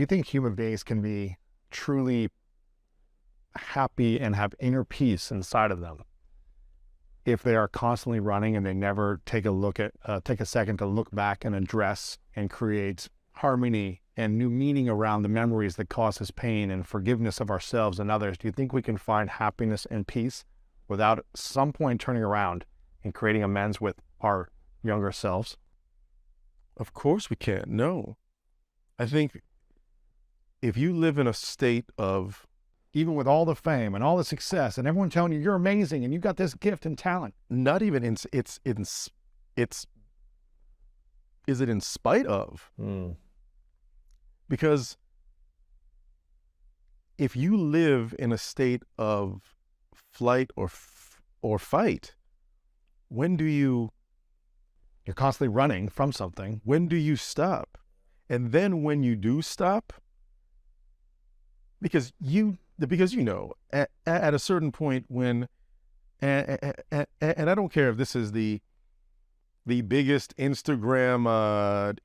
Do you think human beings can be truly happy and have inner peace inside of them if they are constantly running and they never take a second to look back and address and create harmony and new meaning around the memories that cause us pain and forgiveness of ourselves and others? Do you think we can find happiness and peace without at some point turning around and creating amends with our younger selves? Of course we can. No. I think if you live in a state of, Even with all the fame and all the success and everyone telling you you're amazing and you got this gift and talent. not even in, it's, is it in spite of? Because if you live in a state of flight or fight, when do you You're constantly running from something. when do you stop? And then when you do stop, because you know, at a certain point when, and I don't care if this is the biggest Instagram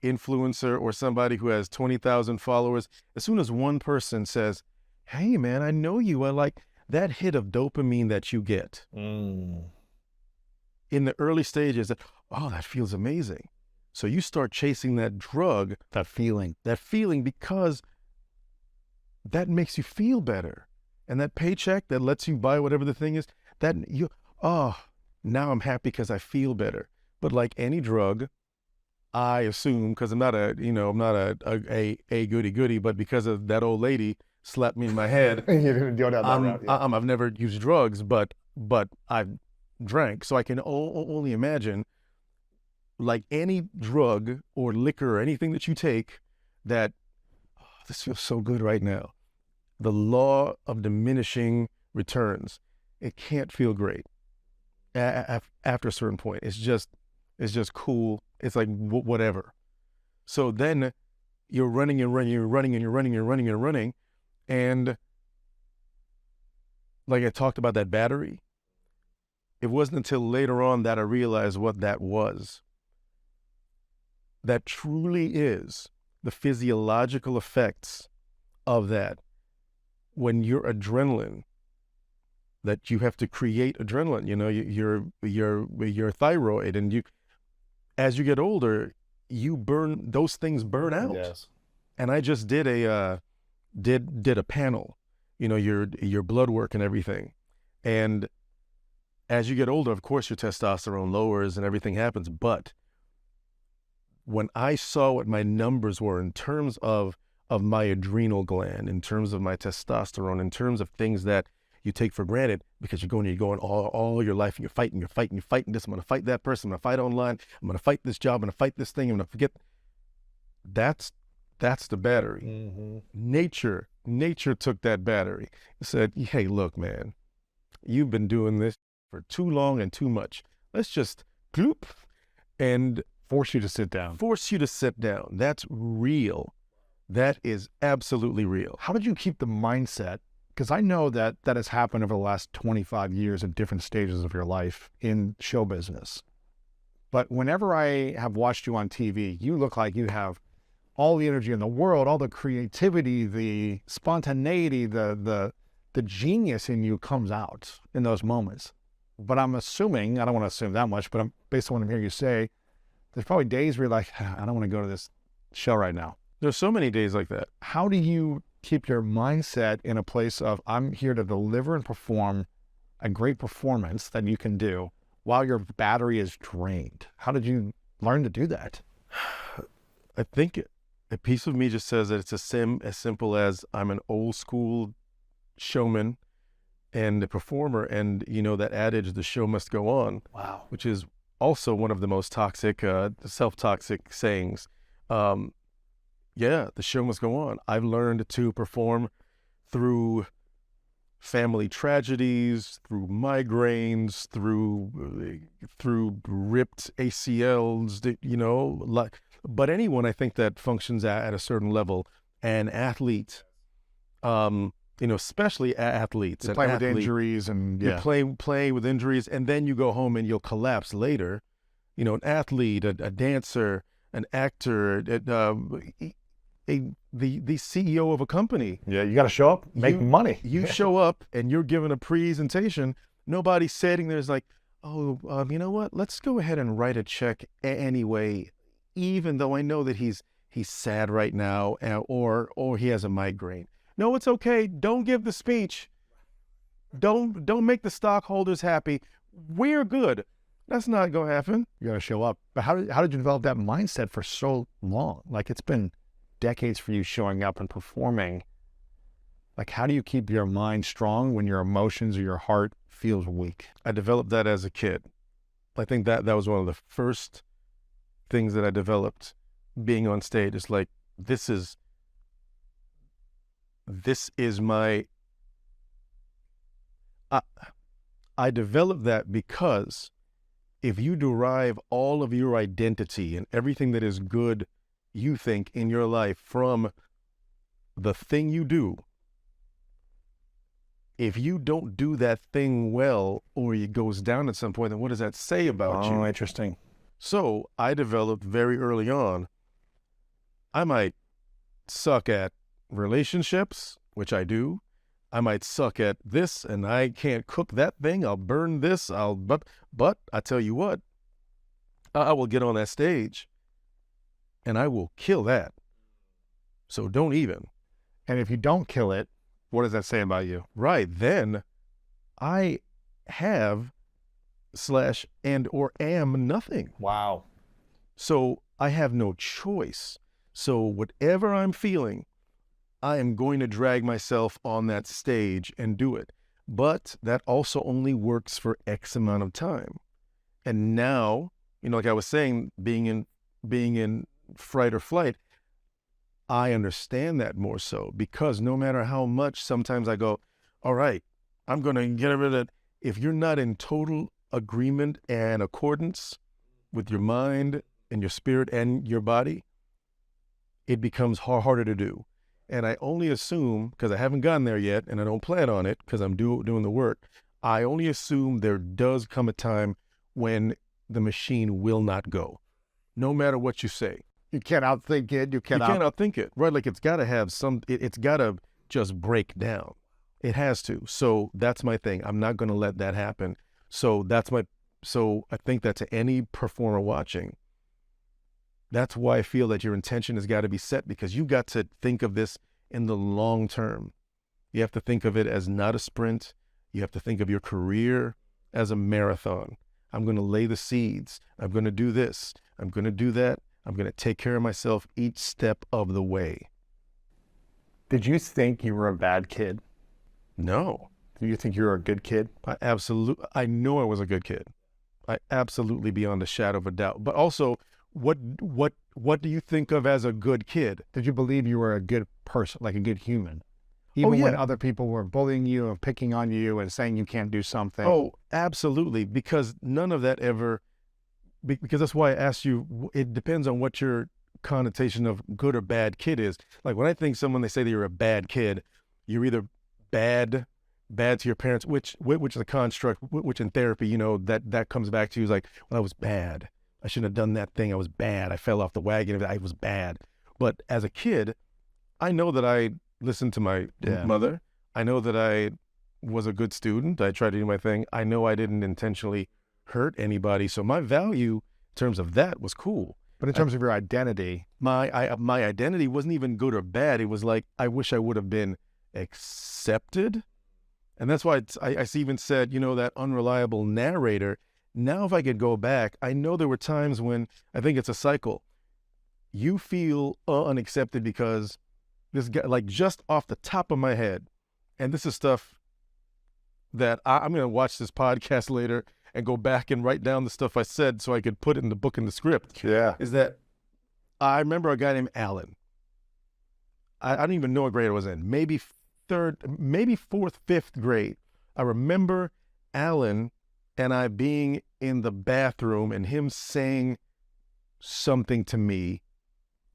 influencer or somebody who has 20,000 followers, as soon as one person says, hey man, I know you, I like that hit of dopamine that you get in the early stages, that, oh, that feels amazing. So you start chasing that drug, That feeling. because that makes you feel better. And that paycheck that lets you buy whatever the thing is, that you, oh, now I'm happy because I feel better. But like any drug, I assume, because I'm not a goody, but because of that old lady slapped me in my head, You didn't go down that route, yeah. I've never used drugs, but I've drank. So I can only imagine, like any drug or liquor or anything that you take, that, oh, this feels so good right now. The law of diminishing returns. It can't feel great after a certain point. It's just cool. It's like whatever. So then you're running and running, you're running and you're running, you're running and running. And like I talked about that battery, it wasn't until later on that I realized what that was. That truly is the physiological effects of that. When your adrenaline, that you have to create adrenaline, you know, your thyroid, and you, as you get older, those things burn out. Yes. And I just did a panel, you know, your blood work and everything. And as you get older, of course, your testosterone lowers and everything happens. But when I saw what my numbers were in terms of my adrenal gland, in terms of my testosterone, in terms of things that you take for granted because you're going all your life and you're fighting this. I'm going to fight that person. I'm going to fight online. I'm going to fight this job. I'm going to fight this thing. I'm going to forget. That's the battery. Mm-hmm. Nature took that battery and said, hey, look, man, you've been doing this for too long and too much. Let's just gloop and Force you to sit down. That's real. That is absolutely real. How did you keep the mindset? Because I know that has happened over the last 25 years at different stages of your life in show business. But whenever I have watched you on TV, you look like you have all the energy in the world, all the creativity, the spontaneity, the genius in you comes out in those moments. But I'm assuming, I don't want to assume that much, but based on what I'm hearing you say, there's probably days where you're like, I don't want to go to this show right now. There's so many days like that. How do you keep your mindset in a place of, I'm here to deliver and perform a great performance that you can do while your battery is drained? How did you learn to do that? I think a piece of me just says that it's as simple as I'm an old school showman and a performer, and you know that adage, the show must go on. Wow. Which is also one of the most toxic, self-toxic sayings. Yeah, the show must go on. I've learned to perform through family tragedies, through migraines, through ripped ACLs, you know, but anyone I think that functions at a certain level, an athlete, you know, especially athletes. You play with injuries and you play with injuries, and then you go home and you'll collapse later. You know, an athlete, a dancer, an actor, the CEO of a company. Yeah, you got to show up, make money. You show up and you're giving a presentation. Nobody's sitting there's like, oh, you know what? Let's go ahead and write a check anyway, even though I know that he's sad right now, or he has a migraine. No, it's okay. Don't give the speech. Don't make the stockholders happy. We're good. That's not going to happen. You got to show up. But how did you develop that mindset for so long? Like, it's been decades for you showing up and performing. Like, how do you keep your mind strong when your emotions or your heart feels weak? I developed that as a kid. I think that was one of the first things that I developed being on stage. It's like, this is my, I developed that because if you derive all of your identity and everything that is good, you think, in your life from the thing you do, if you don't do that thing well, or it goes down at some point, then what does that say about you? Oh, interesting. So I developed very early on, I might suck at relationships, which I do. I might suck at this and I can't cook that thing. I'll burn this. But I tell you what, I will get on that stage and I will kill that. So don't even. And if you don't kill it, what does that say about you? Right. Then I have / and or am nothing. Wow. So I have no choice. So whatever I'm feeling, I am going to drag myself on that stage and do it. But that also only works for X amount of time. And now, like I was saying, being in fright or flight, I understand that more so, because no matter how much, sometimes I go, all right, I'm going to get rid of it. If you're not in total agreement and accordance with your mind and your spirit and your body, it becomes harder to do. And I only assume, because I haven't gotten there yet, and I don't plan on it because I'm doing the work, I only assume there does come a time when the machine will not go, no matter what you say. You can't outthink it. You can't outthink it, right? Like, it's got to have it's got to just break down. It has to. So that's my thing. I'm not going to let that happen. So I think that to any performer watching, that's why I feel that your intention has got to be set, because you got to think of this in the long term. You have to think of it as not a sprint. You have to think of your career as a marathon. I'm going to lay the seeds. I'm going to do this. I'm going to do that. I'm going to take care of myself each step of the way. Did you think you were a bad kid? No. Do you think you were a good kid? I know I was a good kid. I absolutely, beyond a shadow of a doubt. But also, what do you think of as a good kid? Did you believe you were a good person, like a good human? Even when other people were bullying you and picking on you and saying you can't do something? Oh, absolutely. Because none of that ever, because that's why I asked you, it depends on what your connotation of good or bad kid is. Like, when I think they say that you're a bad kid, you're either bad to your parents, which is a construct, which in therapy, that comes back to you, is like, well, I was bad. I shouldn't have done that thing. I was bad. I fell off the wagon. I was bad. But as a kid, I know that I listened to my mother. I know that I was a good student. I tried to do my thing. I know I didn't intentionally hurt anybody. So my value in terms of that was cool. But in terms of your identity, my identity wasn't even good or bad. It was like, I wish I would have been accepted. And that's why I even said, that unreliable narrator. Now, if I could go back, I know there were times when, I think it's a cycle, you feel unaccepted because this guy, like, just off the top of my head, and this is stuff that I'm going to watch this podcast later and go back and write down the stuff I said so I could put it in the book and the script. Yeah. Is that I remember a guy named Alan. I don't even know what grade I was in. Maybe fourth, fifth grade. I remember Alan and I being in the bathroom and him saying something to me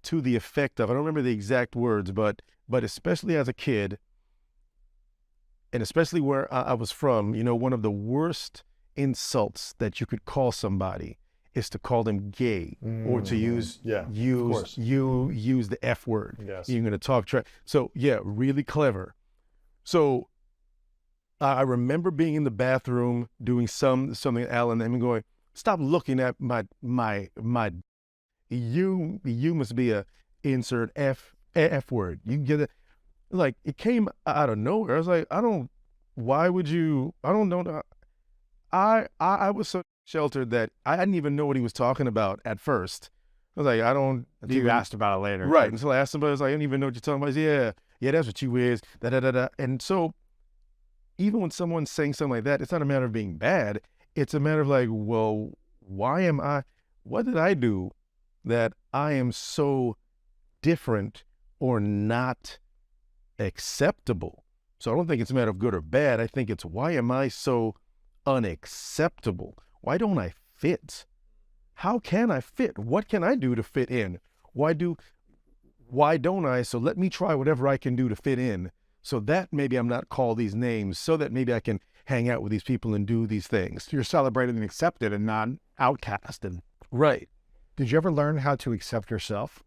to the effect of, I don't remember the exact words, but especially as a kid, and especially where I was from, one of the worst insults that you could call somebody is to call them gay or to use the F word. Yes. You're going to talk trash. So yeah, really clever. So I remember being in the bathroom doing something at Alan and going, stop looking at my you must be a insert F word. You get it. Like, it came out of nowhere. I was like, why would you, I don't know. I was so sheltered that I didn't even know what he was talking about at first. I was like, You asked about it later. Right. Until I asked somebody, I was like, I don't even know what you're talking about. Yeah, that's what you is. Da. And so even when someone's saying something like that, it's not a matter of being bad. It's a matter of like, well, what did I do that I am so different or not acceptable? So I don't think it's a matter of good or bad. I think it's, why am I so unacceptable? Why don't I fit? How can I fit? What can I do to fit in? Why don't I? So let me try whatever I can do to fit in, so that maybe I'm not called these names, so that maybe I can hang out with these people and do these things. So you're celebrated and accepted and not outcasted. Right. Did you ever learn how to accept yourself?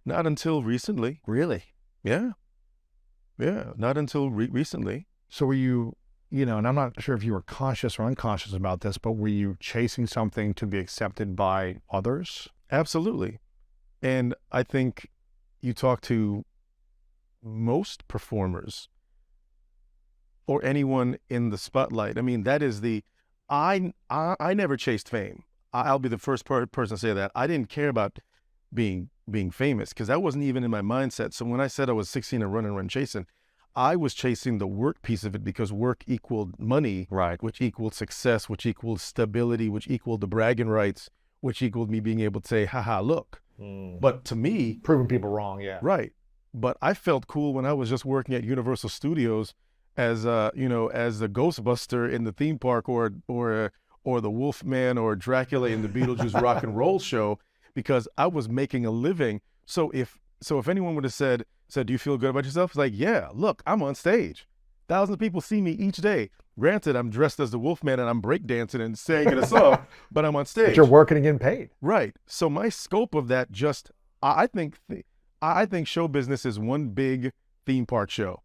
Not until recently. Really? Yeah. Not until recently. So were you, and I'm not sure if you were conscious or unconscious about this, but were you chasing something to be accepted by others? Absolutely. And I think you talk to most performers or anyone in the spotlight. I mean, that is I never chased fame. I'll be the first person to say that. I didn't care about being famous, because that wasn't even in my mindset. So when I said I was 16 and run chasing, I was chasing the work piece of it, because work equaled money, Right. which equaled success, which equaled stability, which equaled the bragging rights, which equaled me being able to say, haha, look. But to me, Proving people wrong, yeah. right. But I felt cool when I was just working at Universal Studios as the Ghostbuster in the theme park, or the Wolfman or Dracula in the Beetlejuice rock and roll show, because I was making a living. So if anyone would have said, do you feel good about yourself? It's like, yeah, look, I'm on stage. Thousands of people see me each day. Granted, I'm dressed as the Wolfman and I'm breakdancing and singing a song, but I'm on stage. But you're working and getting paid. Right. So my scope of that, I think show business is one big theme park show.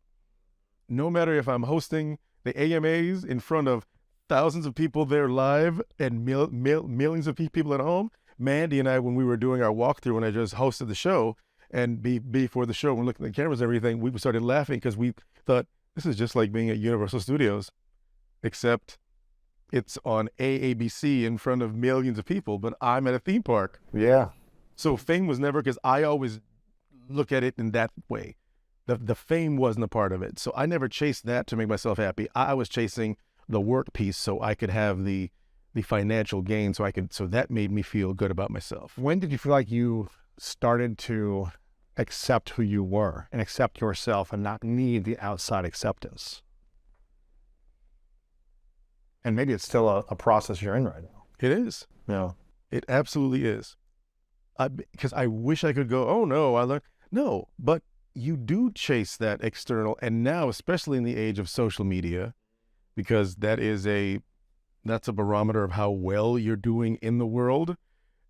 No matter if I'm hosting the AMAs in front of thousands of people there live and millions of people at home. Mandy and I, when we were doing our walkthrough, when I just hosted the show, and before the show, when looking at the cameras and everything, we started laughing because we thought, this is just like being at Universal Studios, except it's on ABC in front of millions of people, but I'm at a theme park. Yeah. So fame was never, because I always look at it in that way. The fame wasn't a part of it. So I never chased that to make myself happy. I was chasing the work piece so I could have the financial gain, so that made me feel good about myself. When did you feel like you started to accept who you were and accept yourself and not need the outside acceptance? And maybe it's still a process you're in right now. It is. No. It absolutely is. Because I wish I could go, oh no, I learned. No, but you do chase that external. And now, especially in the age of social media, because that's a barometer of how well you're doing in the world.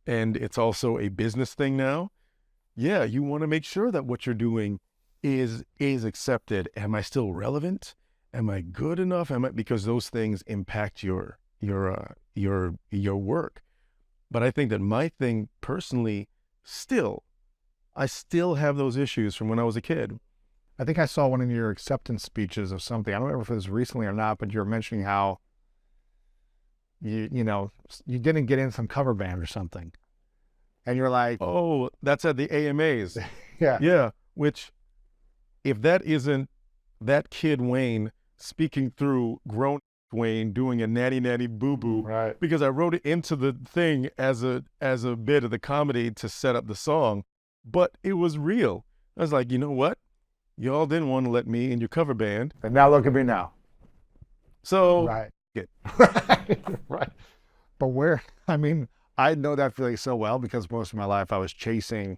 And it's also a business thing now. Yeah, you want to make sure that what you're doing is accepted. Am I still relevant? Am I good enough? Because those things impact your work. But I think that my thing personally, I still have those issues from when I was a kid. I think I saw one of your acceptance speeches of something. I don't remember if it was recently or not, but you were mentioning how you didn't get in some cover band or something. And you're like, oh, that's at the AMAs. Yeah. Yeah. Which, if that isn't that kid Wayne speaking through grown Wayne doing a natty natty boo boo, Right. because I wrote it into the thing as a bit of the comedy to set up the song, but it was real. I was like, you know what? Y'all didn't want to let me in your cover band. And now look at me now. So, Right. Good. Right. But I know that feeling so well, because most of my life I was chasing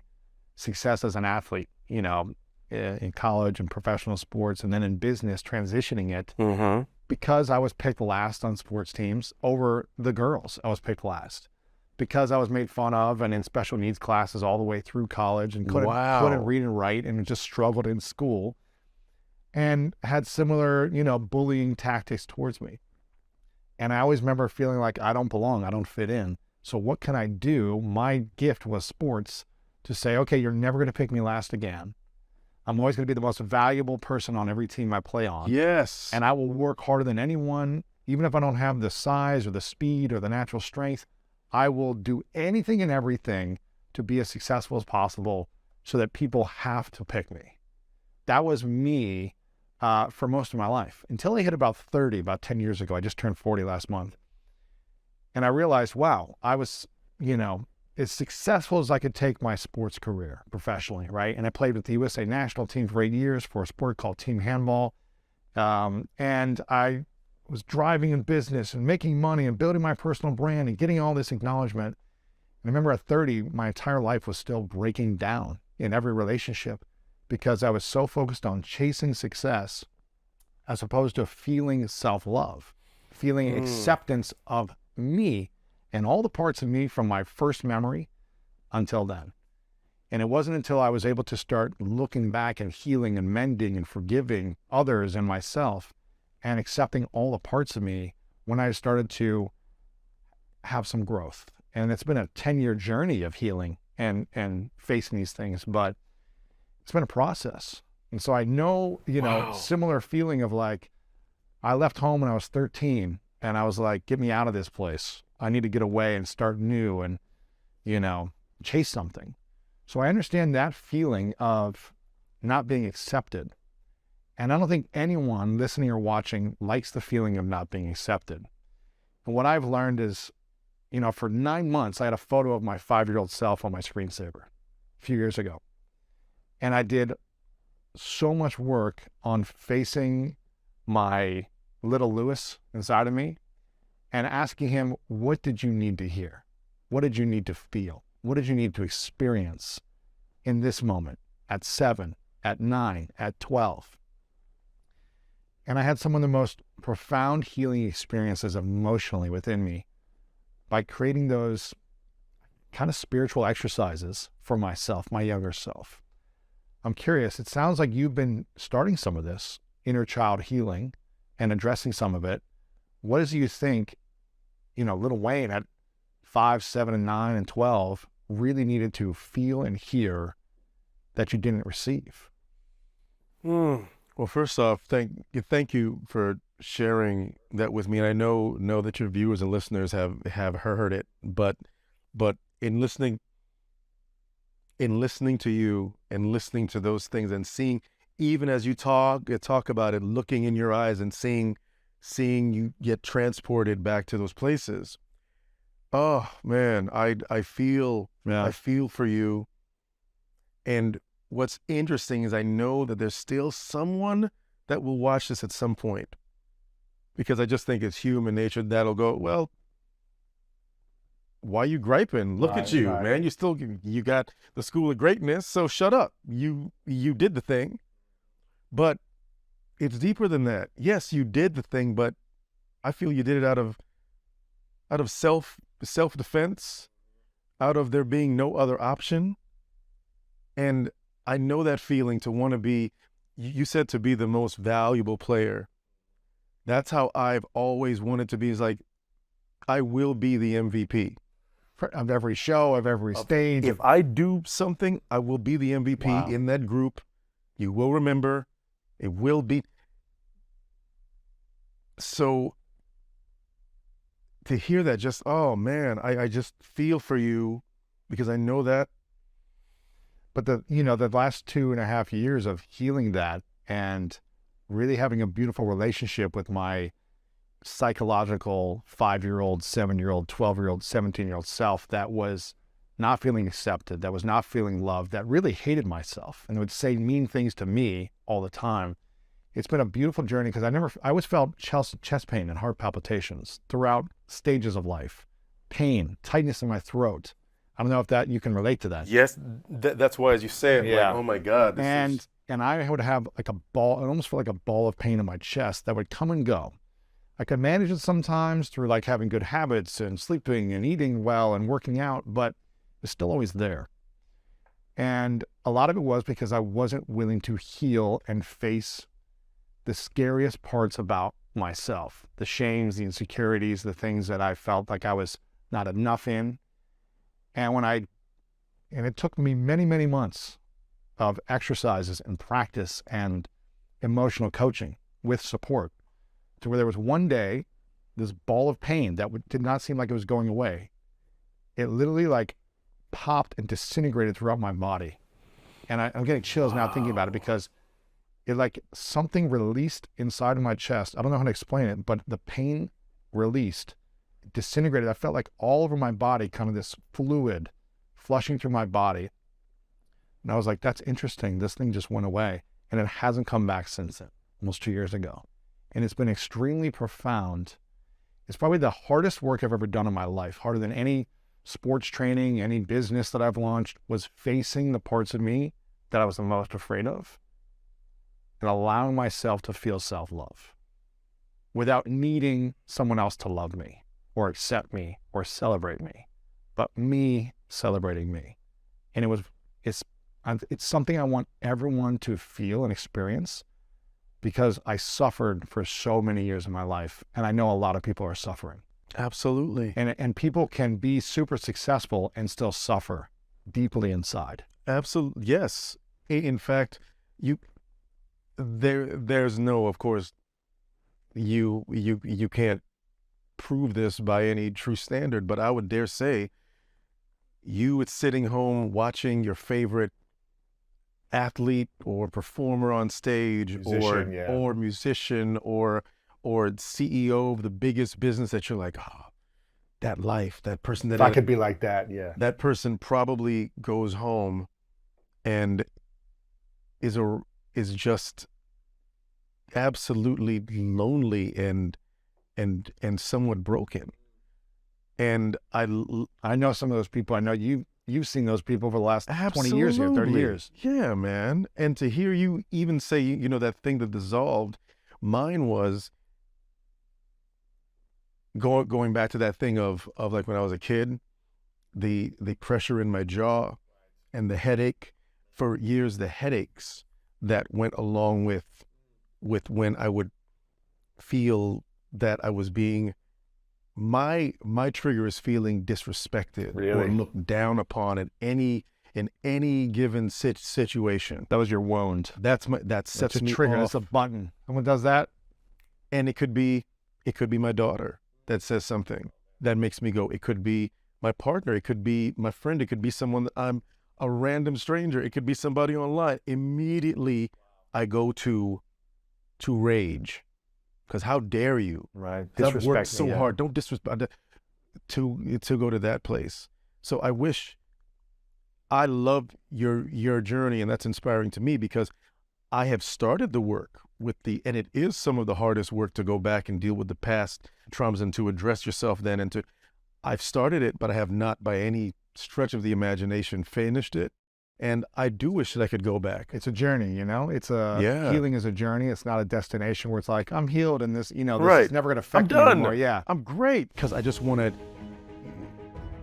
success as an athlete, in college and professional sports, and then in business, transitioning it. Mm-hmm. because I was picked last on sports teams over the girls. I was picked last because I was made fun of and in special needs classes all the way through college and couldn't read and write and just struggled in school and had similar, bullying tactics towards me. And I always remember feeling like I don't belong, I don't fit in. So what can I do? My gift was sports to say, okay, you're never going to pick me last again. I'm always going to be the most valuable person on every team I play on. Yes. And I will work harder than anyone, even if I don't have the size or the speed or the natural strength. I will do anything and everything to be as successful as possible so that people have to pick me. That was me for most of my life until I hit about 30, about 10 years ago. I just turned 40 last month. And I realized, wow, I was, as successful as I could take my sports career professionally, right? And I played with the USA national team for 8 years for a sport called team handball. And I was driving in business and making money and building my personal brand and getting all this acknowledgement. And I remember at 30, my entire life was still breaking down in every relationship because I was so focused on chasing success as opposed to feeling self-love, feeling acceptance of me and all the parts of me from my first memory until then. And it wasn't until I was able to start looking back and healing and mending and forgiving others and myself and accepting all the parts of me when I started to have some growth. And it's been a 10-year journey of healing and facing these things, but it's been a process. And so I know, similar feeling of like, I left home when I was 13 and I was like, get me out of this place. I need to get away and start new and, chase something. So I understand that feeling of not being accepted. And I don't think anyone listening or watching likes the feeling of not being accepted. And what I've learned is, for 9 months, I had a photo of my 5-year-old self on my screensaver a few years ago. And I did so much work on facing my little Lewis inside of me and asking him, what did you need to hear? What did you need to feel? What did you need to experience in this moment at 7, at 9, at 12? And I had some of the most profound healing experiences emotionally within me by creating those kind of spiritual exercises for myself, my younger self. I'm curious, it sounds like you've been starting some of this inner child healing and addressing some of it. What does you think, little Wayne at 5, 7, and 9, and 12 really needed to feel and hear that you didn't receive? Well, first off, thank you for sharing that with me. And I know that your viewers and listeners have heard it, but in listening to you and listening to those things and seeing, even as you talk about it, looking in your eyes and seeing you get transported back to those places. Oh man, I feel for you. And what's interesting is I know that there's still someone that will watch this at some point, because I just think it's human nature that'll go, well, why you griping? Look at you, man. You got the school of greatness, so shut up. You did the thing. But it's deeper than that. Yes, you did the thing, but I feel you did it out of self-defense, out of there being no other option. And I know that feeling to want to be, you said, to be the most valuable player. That's how I've always wanted to be, is like, I will be the MVP. Of every show, of every stage. If I do something, I will be the MVP in that group. You will remember. It will be. So to hear that, just, oh man, I just feel for you, because I know that. But the last 2.5 years of healing that and really having a beautiful relationship with my psychological 5-year-old, 7-year-old, 12-year-old, 17-year-old self that was not feeling accepted, that was not feeling loved, that really hated myself and would say mean things to me all the time. It's been a beautiful journey because I always felt chest pain and heart palpitations throughout stages of life, pain, tightness in my throat. I don't know if that you can relate to that. Yes, that's why, as you say it, like, oh my God. And I would have like a ball, it almost felt like a ball of pain in my chest that would come and go. I could manage it sometimes through like having good habits and sleeping and eating well and working out, but it's still always there. And a lot of it was because I wasn't willing to heal and face the scariest parts about myself, the shames, the insecurities, the things that I felt like I was not enough in. And it took me many, many months of exercises and practice and emotional coaching with support to where there was one day, this ball of pain that did not seem like it was going away. It literally like popped and disintegrated throughout my body. And I'm getting chills now thinking about it because it like something released inside of my chest. I don't know how to explain it, but the pain released, disintegrated. I felt like all over my body, kind of this fluid flushing through my body. And I was like, that's interesting. This thing just went away. And it hasn't come back since then, almost 2 years ago. And it's been extremely profound. It's probably the hardest work I've ever done in my life, harder than any sports training, any business that I've launched, was facing the parts of me that I was the most afraid of and allowing myself to feel self-love without needing someone else to love me or accept me or celebrate me, but me celebrating me. And it's something I want everyone to feel and experience because I suffered for so many years in my life, and I know a lot of people are suffering. Absolutely. And people can be super successful and still suffer deeply inside. Absolutely. Yes. In fact, there's no, of course, you can't prove this by any true standard, but I would dare say you sitting home watching your favorite athlete or performer on stage, or musician or CEO of the biggest business, that you're like, oh, that life, that person, that if I could be like that, yeah. That person probably goes home and is just absolutely lonely and somewhat broken. And I know some of those people. I know you've seen those people over the last 20 years here, 30 years. Yeah, man. And to hear you even say, you know, that thing that dissolved, mine was going back to that thing of like when I was a kid, the pressure in my jaw and the headache for years, the headaches that went along with when I would feel that I was being, my trigger is feeling disrespected or looked down upon in any given situation. That was your wound. That sets me trigger. off. That's a button. Someone does that, and it could be my daughter that says something that makes me go. It could be my partner. It could be my friend. It could be someone that I'm a random stranger. It could be somebody online. Immediately, I go to rage, because how dare you? Right. I've worked so hard. Don't disrespect to go to that place. So I wish. I love your journey, and that's inspiring to me because I have started the work and it is some of the hardest work to go back and deal with the past traumas and to address yourself then, and I've started it, but I have not by any stretch of the imagination finished it. And I do wish that I could go back. It's a journey, you know? Healing is a journey. It's not a destination where it's like, I'm healed and this, this is never going to affect me anymore. Yeah. I'm great, because I just want to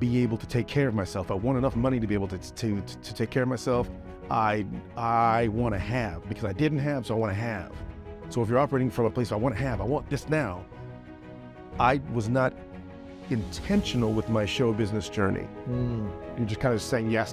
be able to take care of myself. I want enough money to be able to take care of myself. I want to have, because I didn't have, so I want to have. So if you're operating from a place I want this now. I was not intentional with my show business journey. You're just kind of saying yes